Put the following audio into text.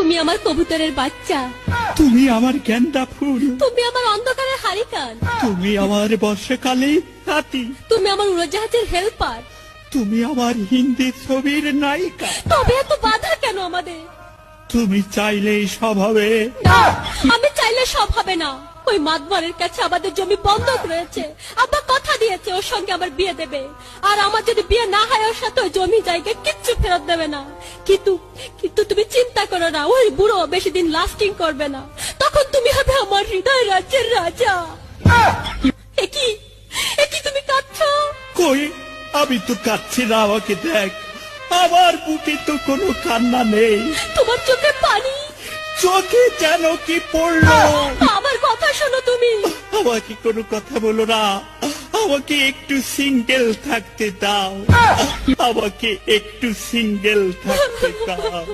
তুমি আমার কবুতরের বাচ্চা, তুমি আমার গেন্দা ফুল, তুমি আমার অন্ধকারের হারিকান, তুমি আমার বর্ষাকালে হাতি, তুমি আমার উড়োজাহাজের হেল্পার। তুমি আমার হিন্দি ছবির নায়িকা। তবে এত বাধা কেন আমাদের? তুমি চাইলেই সব হবে। না, আমি চাইলে সব হবে না। ওই মাতবরের কাছে আমাদের জমি বন্ধক রয়েছে। আব্বা কথা দিয়েছে ওর সঙ্গে আমার বিয়ে দেবে, আর আমার যদি বিয়ে না হয় ওর সাথে ওই জমি জায়গা কিচ্ছু ফেরত দেবে না। কিন্তু কিন্তু তুমি চিন্তা করো না, ওই বুড়ো বেশি দিন লাস্টিং করবে না। তখন তুমি হবে আমার হৃদয় রাজ্যের রাজা। একই একই তুমি কাঁদছো? কই, আমি তো কাচ্ছি না, আমাকে দেখ। আমার বুকে তো কোনো কান্না নেই, তোমার চোখে পানি, চোখে যেন কি পড়লো। আমার কথা শোনো তুমি। আমাকে কোনো কথা বলো না, আমাকে একটু সিঙ্গেল থাকতে দাও, আমাকে একটু সিঙ্গেল থাকতে দাও।